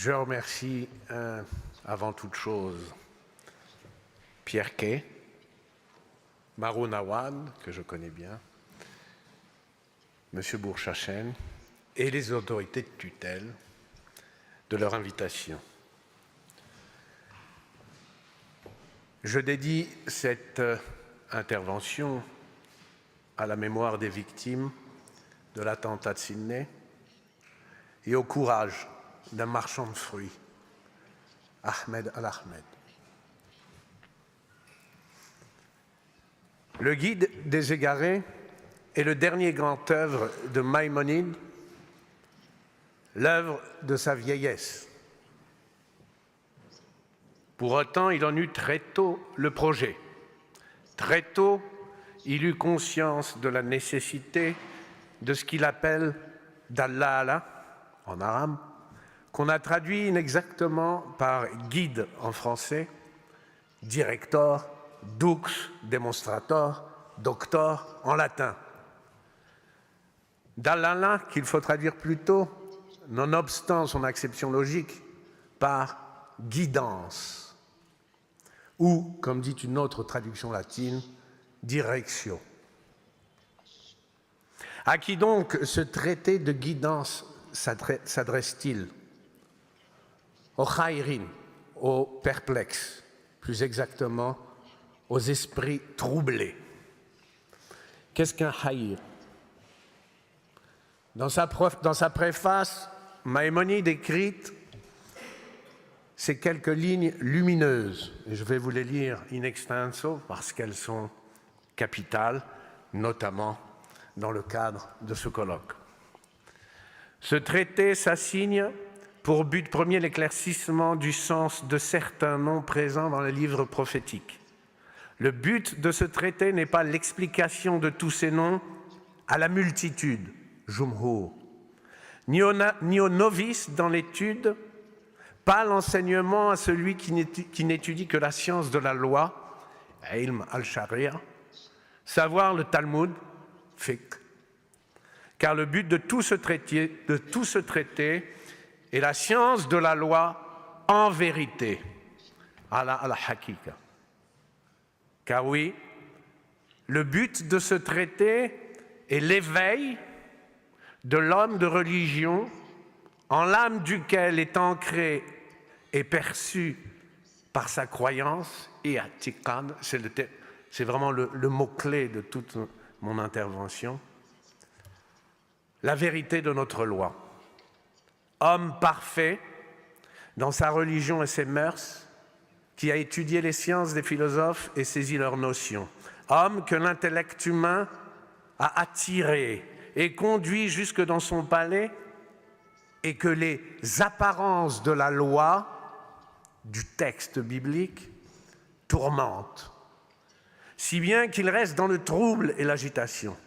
Je remercie avant toute chose Pierre Quay, Maroun Awad, que je connais bien, M. Bourchachen et les autorités de tutelle de leur invitation. Je dédie cette intervention à la mémoire des victimes de l'attentat de Sydney et au courage d'un marchand de fruits, Ahmed Al-Ahmed. Le Guide des égarés est le dernier grand œuvre de Maïmonide, l'œuvre de sa vieillesse. Pour autant, il en eut très tôt le projet. Très tôt, il eut conscience de la nécessité de ce qu'il appelle Dallala, en arabe, qu'on a traduit inexactement par guide en français, director, dux, demonstrator, doctor en latin. Dallala, qu'il faut traduire plutôt, nonobstant son acception logique, par guidance, ou, comme dit une autre traduction latine, direction. À qui donc ce traité de guidance s'adresse-t-il? Aux khairin, aux perplexes, plus exactement aux esprits troublés. Qu'est-ce qu'un khair? Dans sa préface, Maïmonide écrite ces quelques lignes lumineuses, et je vais vous les lire in extenso parce qu'elles sont capitales, notamment dans le cadre de ce colloque. Ce traité s'assigne pour but premier l'éclaircissement du sens de certains noms présents dans les livres prophétiques. Le but de ce traité n'est pas l'explication de tous ces noms à la multitude, jumhur, ni aux novices dans l'étude, pas l'enseignement à celui qui n'étudie que la science de la loi, ilm al-sharia, savoir le Talmud, fiqh. Car le but de tout ce traité est la science de la loi en vérité, ala al-hakika. Car oui, le but de ce traité est l'éveil de l'homme de religion en l'âme duquel est ancré et perçu par sa croyance, et atiqad, c'est vraiment le mot-clé de toute mon intervention, la vérité de notre loi. Homme parfait dans sa religion et ses mœurs, qui a étudié les sciences des philosophes et saisi leurs notions. Homme que l'intellect humain a attiré et conduit jusque dans son palais, et que les apparences de la loi, du texte biblique, tourmentent, si bien qu'il reste dans le trouble et l'agitation.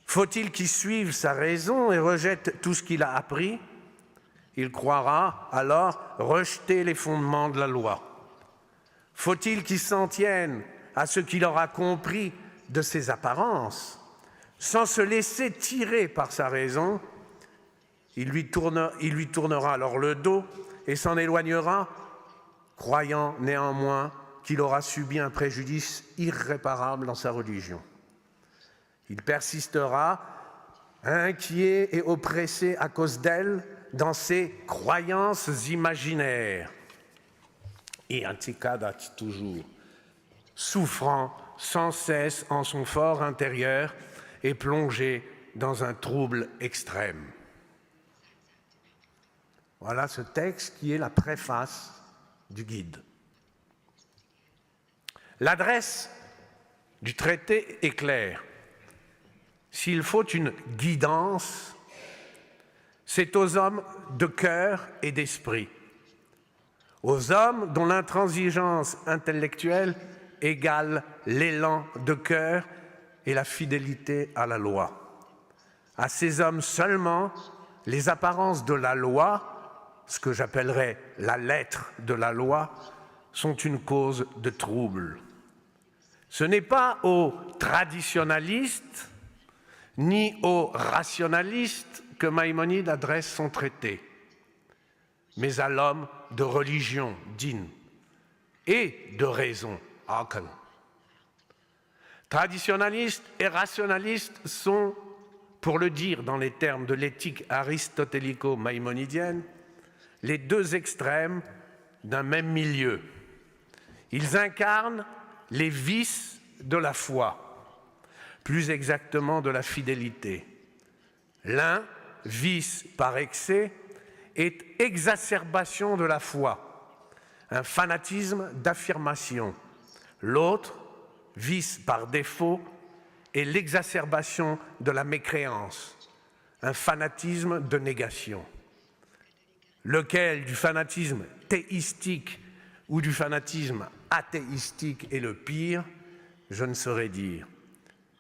Faut-il qu'il suive sa raison et rejette tout ce qu'il a appris? Il croira alors rejeter les fondements de la loi. Faut-il qu'il s'en tienne à ce qu'il aura compris de ses apparences, sans se laisser tirer par sa raison? Il lui tournera alors le dos et s'en éloignera, croyant néanmoins qu'il aura subi un préjudice irréparable dans sa religion. Il persistera, inquiet et oppressé à cause d'elle, dans ses croyances imaginaires. Et anticadat toujours, souffrant sans cesse en son fort intérieur et plongé dans un trouble extrême. Voilà ce texte qui est la préface du guide. L'adresse du traité est claire. S'il faut une guidance, c'est aux hommes de cœur et d'esprit, aux hommes dont l'intransigeance intellectuelle égale l'élan de cœur et la fidélité à la loi. À ces hommes seulement, les apparences de la loi, ce que j'appellerais la lettre de la loi, sont une cause de trouble. Ce n'est pas aux traditionalistes ni aux rationalistes que Maïmonide adresse son traité. mais à l'homme de religion, din, et de raison, aql. Traditionalistes et rationalistes sont, pour le dire dans les termes de l'éthique aristotélico-maïmonidienne, les deux extrêmes d'un même milieu. Ils incarnent les vices de la foi, plus exactement de la fidélité. L'un, vice par excès, est exacerbation de la foi, un fanatisme d'affirmation. L'autre, vice par défaut, est l'exacerbation de la mécréance, un fanatisme de négation. Lequel du fanatisme théistique ou du fanatisme athéistique est le pire, je ne saurais dire.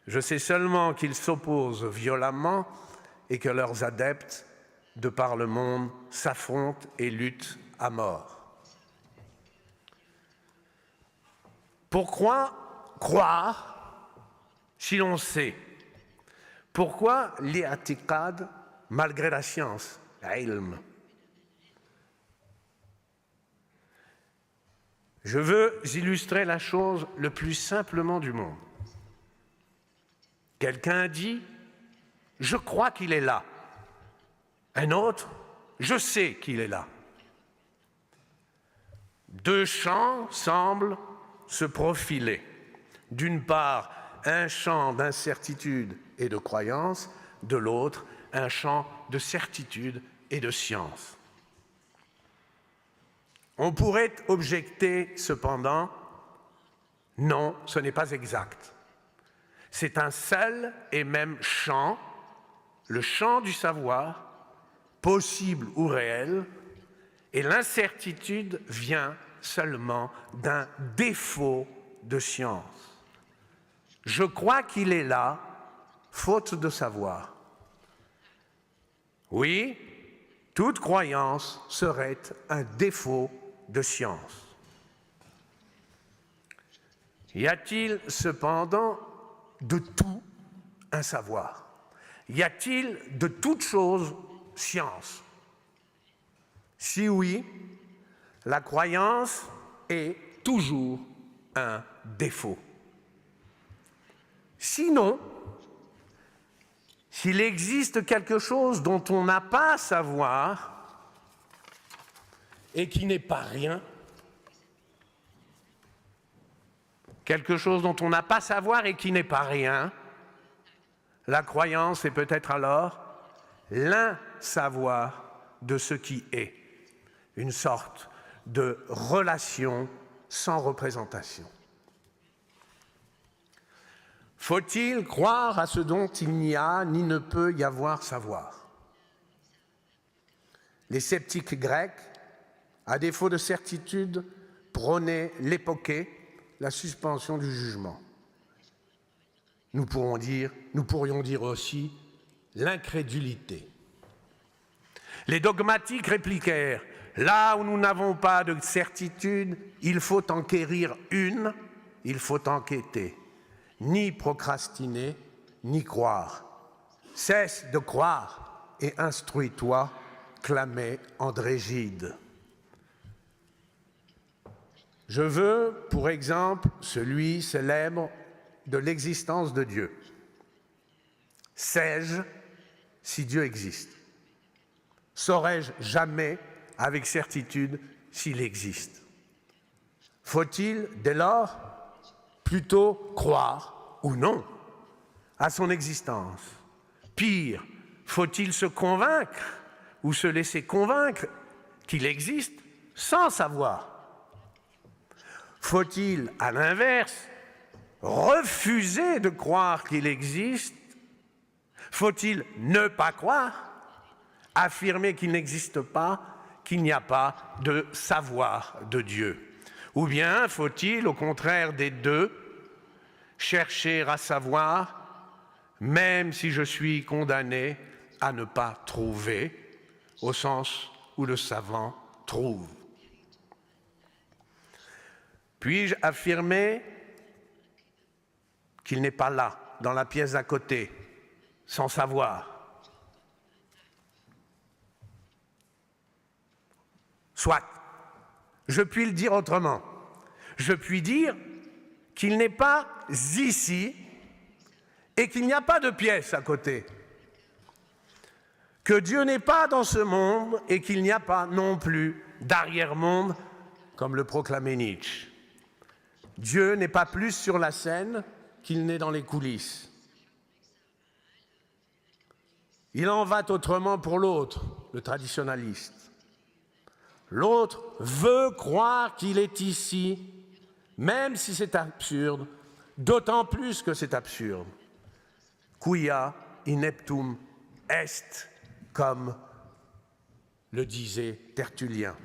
Je sais seulement qu'ils s'opposent violemment et que leurs adeptes, de par le monde, s'affrontent et luttent à mort. Pourquoi croire si l'on sait? Pourquoi l'i'tiqad malgré la science, l'ilm? Je veux illustrer la chose le plus simplement du monde. Quelqu'un dit « je crois qu'il est là ». Un autre « je sais qu'il est là ». Deux champs semblent se profiler. D'une part, un champ d'incertitude et de croyance, de l'autre, un champ de certitude et de science. On pourrait objecter cependant, non, ce n'est pas exact. C'est un seul et même champ, le champ du savoir, possible ou réel, et l'incertitude vient seulement d'un défaut de science. Je crois qu'il est là, faute de savoir. Oui, toute croyance serait un défaut de science. Y a-t-il cependant de tout un savoir? Y a-t-il de toute chose science? Si oui, la croyance est toujours un défaut. Sinon, s'il existe quelque chose dont on n'a pas à savoir et qui n'est pas rien, quelque chose dont on n'a pas à savoir et qui n'est pas rien, la croyance est peut-être alors l'insavoir de ce qui est, une sorte de relation sans représentation. Faut-il croire à ce dont il n'y a ni ne peut y avoir savoir? Les sceptiques grecs, à défaut de certitude, prônaient l'époquée, la suspension du jugement. Nous pourrions dire aussi l'incrédulité. Les dogmatiques répliquèrent « Là où nous n'avons pas de certitude, il faut enquérir une, il faut enquêter. Ni procrastiner, ni croire. Cesse de croire et instruis-toi », clamait André Gide. Je veux, pour exemple, celui célèbre de l'existence de Dieu. Sais-je si Dieu existe? Saurais-je jamais avec certitude s'il existe? Faut-il, dès lors, plutôt croire ou non à son existence? Pire, faut-il se convaincre ou se laisser convaincre qu'il existe sans savoir? Faut-il, à l'inverse, refuser de croire qu'il existe? Faut-il ne pas croire? Affirmer qu'il n'existe pas, qu'il n'y a pas de savoir de Dieu? Ou bien faut-il, au contraire des deux, chercher à savoir, même si je suis condamné à ne pas trouver, au sens où le savant trouve? Puis-je affirmer qu'il n'est pas là, dans la pièce d'à côté, sans savoir? Soit. Je puis le dire autrement. Je puis dire qu'il n'est pas ici et qu'il n'y a pas de pièce à côté. Que Dieu n'est pas dans ce monde et qu'il n'y a pas non plus d'arrière-monde, comme le proclamait Nietzsche. Dieu n'est pas plus sur la scène qu'il n'est dans les coulisses. Il en va autrement pour l'autre, le traditionnaliste. L'autre veut croire qu'il est ici, même si c'est absurde, d'autant plus que c'est absurde. Quia ineptum est, comme le disait Tertullien.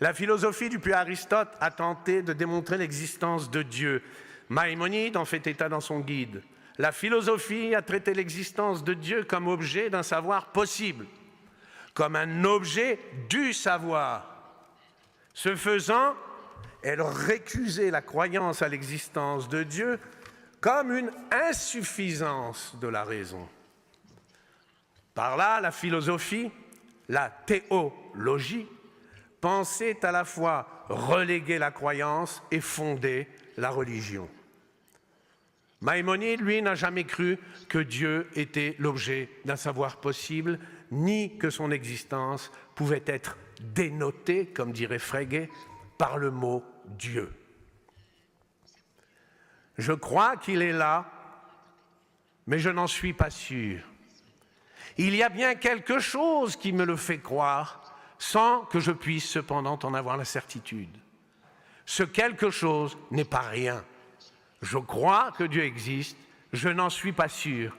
La philosophie depuis Aristote a tenté de démontrer l'existence de Dieu. Maïmonide en fait état dans son guide. La philosophie a traité l'existence de Dieu comme objet d'un savoir possible, comme un objet du savoir. Ce faisant, elle récusait la croyance à l'existence de Dieu comme une insuffisance de la raison. Par là, la philosophie, la théologie, pensait à la fois reléguer la croyance et fonder la religion. Maïmonide, lui, n'a jamais cru que Dieu était l'objet d'un savoir possible, ni que son existence pouvait être dénotée, comme dirait Frege, par le mot Dieu. Je crois qu'il est là, mais je n'en suis pas sûr. Il y a bien quelque chose qui me le fait croire, sans que je puisse cependant en avoir la certitude. Ce quelque chose n'est pas rien. Je crois que Dieu existe, je n'en suis pas sûr.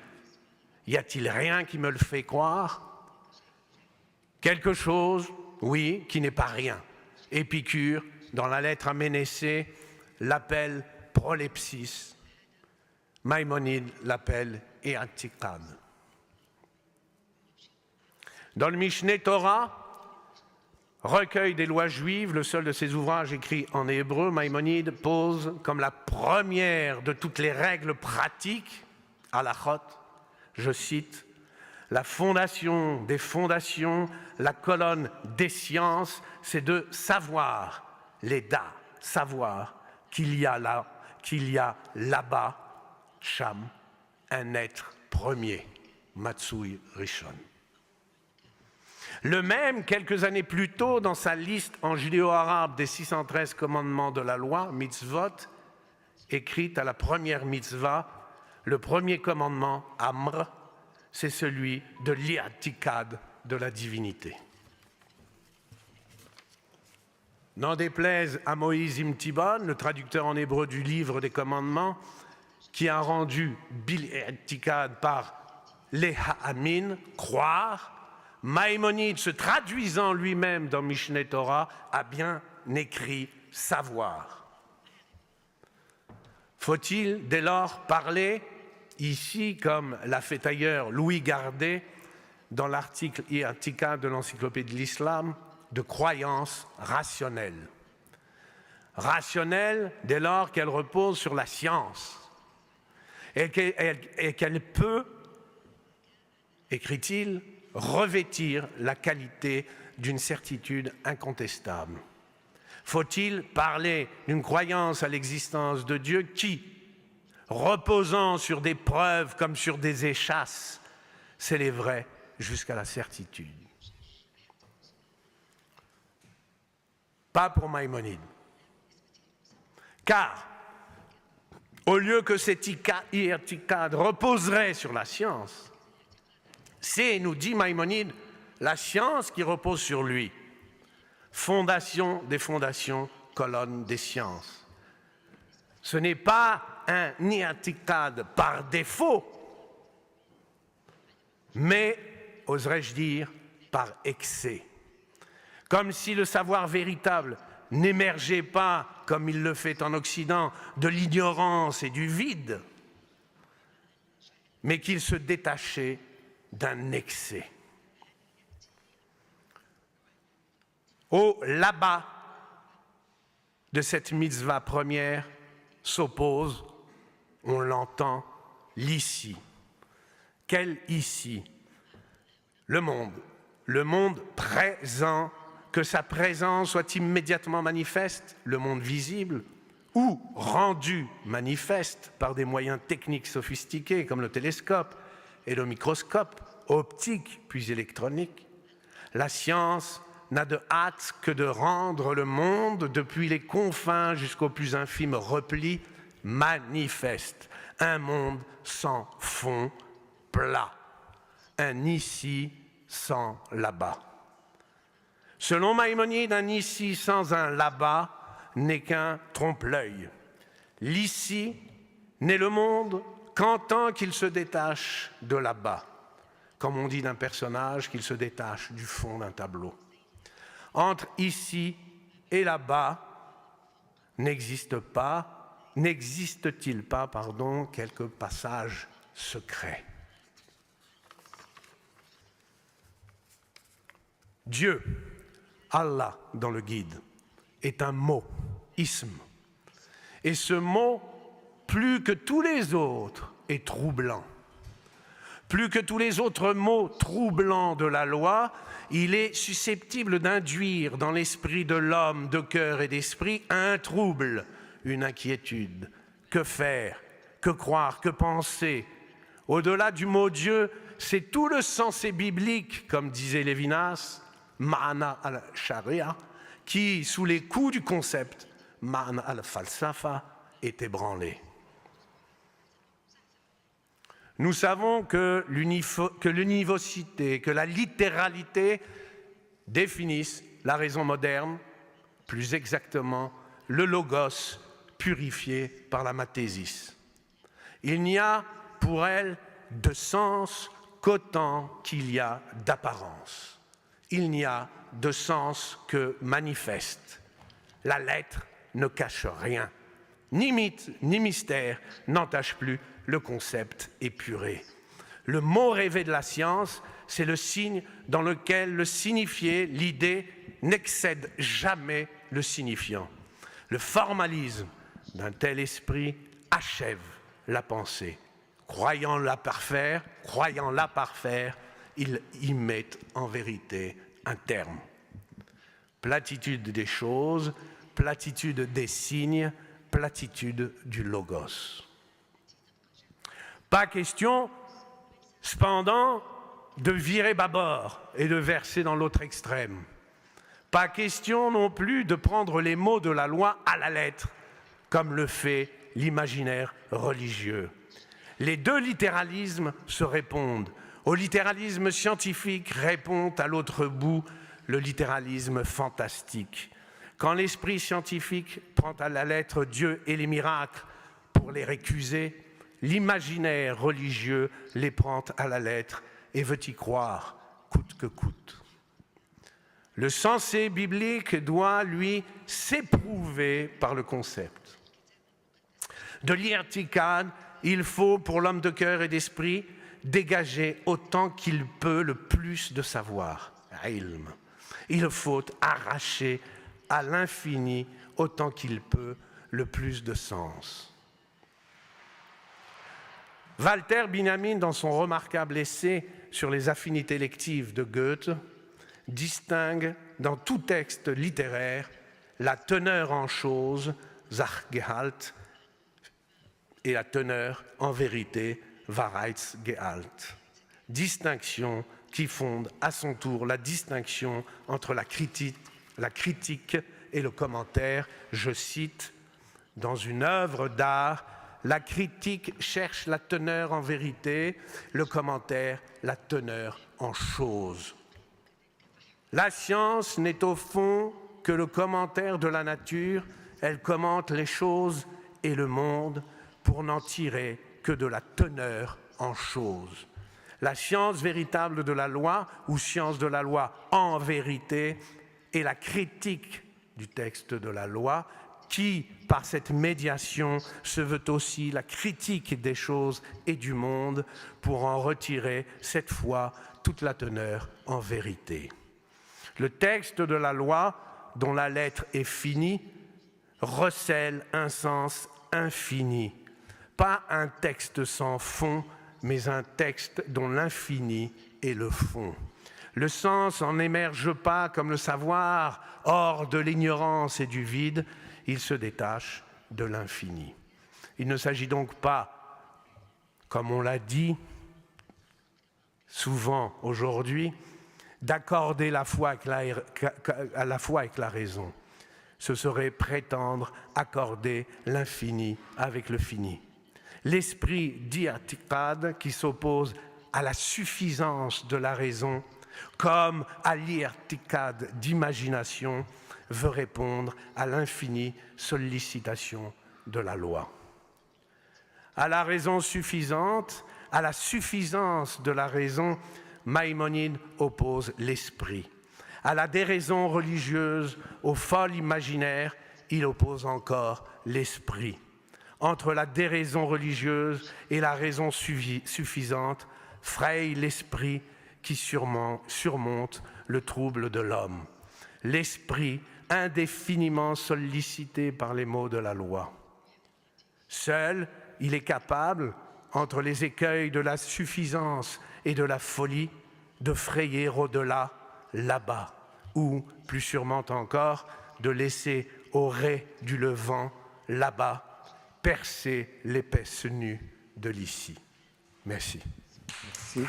Y a-t-il rien qui me le fait croire? Quelque chose, oui, qui n'est pas rien. Épicure, dans la lettre à Ménécée, l'appelle prolepsis. Maïmonide l'appelle éatikad. Dans le Mishneh Torah, recueil des lois juives, le seul de ses ouvrages écrits en hébreu, Maïmonide pose comme la première de toutes les règles pratiques, halachot, je cite, la fondation des fondations, la colonne des sciences, c'est de savoir, les da, savoir qu'il y a là-bas, Cham, un être premier, Matsui Rishon. Le même, quelques années plus tôt, dans sa liste en judéo-arabe des 613 commandements de la loi, mitzvot, écrite à la première mitzvah, le premier commandement, Amr, c'est celui de l'i'tikad de la divinité. N'en déplaise à Moïse Imtibon, le traducteur en hébreu du livre des commandements, qui a rendu bil i'tikad par le'ha'amin, croire, Maïmonide, se traduisant lui-même dans Mishneh Torah, a bien écrit savoir. Faut-il dès lors parler, ici comme l'a fait ailleurs Louis Gardet, dans l'article I'tikad de l'Encyclopédie de l'Islam, de croyance rationnelle? Rationnelle dès lors qu'elle repose sur la science et qu'elle peut, écrit-il, revêtir la qualité d'une certitude incontestable. Faut-il parler d'une croyance à l'existence de Dieu qui, reposant sur des preuves comme sur des échasses, s'élèverait jusqu'à la certitude? Pas pour Maïmonide. Car, au lieu que cet i'tikad reposerait sur la science, c'est, nous dit Maïmonide, la science qui repose sur lui. Fondation des fondations, colonne des sciences. Ce n'est pas un i'tikad par défaut, mais, oserais-je dire, par excès. Comme si le savoir véritable n'émergeait pas, comme il le fait en Occident, de l'ignorance et du vide, mais qu'il se détachait d'un excès. Au là-bas de cette mitzvah première s'oppose, on l'entend, l'ici. Quel ici? Le monde, le monde présent, que sa présence soit immédiatement manifeste, le monde visible, ou rendu manifeste par des moyens techniques sophistiqués comme le télescope et le microscope, optique puis électronique. La science n'a de hâte que de rendre le monde, depuis les confins jusqu'au plus infime repli, manifeste. Un monde sans fond, plat. Un ici sans là-bas. Selon Maïmonide, un ici sans un là-bas n'est qu'un trompe-l'œil. L'ici n'est le monde qu'en tant qu'il se détache de là-bas, comme on dit d'un personnage qu'il se détache du fond d'un tableau. Entre ici et là-bas n'existe-t-il pas, quelques passages secrets. Dieu, Allah dans le guide, est un mot, ism. Et ce mot, plus que tous les autres, est troublant. Plus que tous les autres mots troublants de la loi, il est susceptible d'induire dans l'esprit de l'homme de cœur et d'esprit un trouble, une inquiétude. Que faire? Que croire? Que penser? Au-delà du mot Dieu, c'est tout le sens biblique, comme disait Lévinas, Ma'ana al-Sharia, qui, sous les coups du concept Ma'ana al-Falsafa, est ébranlé. Nous savons que l'univocité, que la littéralité définissent la raison moderne, plus exactement le logos purifié par la mathésis. Il n'y a pour elle de sens qu'autant qu'il y a d'apparence. Il n'y a de sens que manifeste. La lettre ne cache rien. Ni mythe, ni mystère n'entache plus le concept épuré. Le mot rêvé de la science, c'est le signe dans lequel le signifié, l'idée, n'excède jamais le signifiant. Le formalisme d'un tel esprit achève la pensée. Croyant la parfaire, il y met en vérité un terme. Platitude des choses, platitude des signes, platitude du logos. Pas question, cependant, de virer bâbord et de verser dans l'autre extrême. Pas question non plus de prendre les mots de la loi à la lettre, comme le fait l'imaginaire religieux. Les deux littéralismes se répondent. Au littéralisme scientifique répond à l'autre bout le littéralisme fantastique. Quand l'esprit scientifique prend à la lettre Dieu et les miracles pour les récuser, l'imaginaire religieux les prend à la lettre et veut y croire, coûte que coûte. Le sensé biblique doit, lui, s'éprouver par le concept. De l'irtikad, il faut, pour l'homme de cœur et d'esprit, dégager autant qu'il peut le plus de savoir, ilm. Il faut arracher à l'infini autant qu'il peut le plus de sens. Walter Benjamin, dans son remarquable essai sur les affinités lectives de Goethe, distingue dans tout texte littéraire la teneur en chose, Sachgehalt, et la teneur en vérité, Wahrheitsgehalt. Distinction qui fonde à son tour la distinction entre la critique et le commentaire. Je cite, « Dans une œuvre d'art, la critique cherche la teneur en vérité, le commentaire la teneur en chose. La science n'est au fond que le commentaire de la nature, elle commente les choses et le monde pour n'en tirer que de la teneur en chose. La science véritable de la loi, ou science de la loi en vérité, est la critique du texte de la loi qui, par cette médiation, se veut aussi la critique des choses et du monde pour en retirer, cette fois, toute la teneur en vérité. Le texte de la loi, dont la lettre est finie, recèle un sens infini. Pas un texte sans fond, mais un texte dont l'infini est le fond. Le sens n'en émerge pas comme le savoir, hors de l'ignorance et du vide, il se détache de l'infini. Il ne s'agit donc pas, comme on l'a dit souvent aujourd'hui, d'accorder la foi avec la raison. Ce serait prétendre accorder l'infini avec le fini. L'esprit d'Irtiqad qui s'oppose à la suffisance de la raison comme à l'Irtiqad d'imagination veut répondre à l'infinie sollicitation de la loi. À la raison suffisante, à la suffisance de la raison, Maïmonide oppose l'esprit. À la déraison religieuse, au fol imaginaire, il oppose encore l'esprit. Entre la déraison religieuse et la raison suffisante, fraye l'esprit qui surmonte le trouble de l'homme. L'esprit indéfiniment sollicité par les mots de la loi. Seul, il est capable, entre les écueils de la suffisance et de la folie, de frayer au-delà, là-bas, ou, plus sûrement encore, de laisser au rai du levant, là-bas, percer l'épaisse nue de l'ici. Merci. Merci.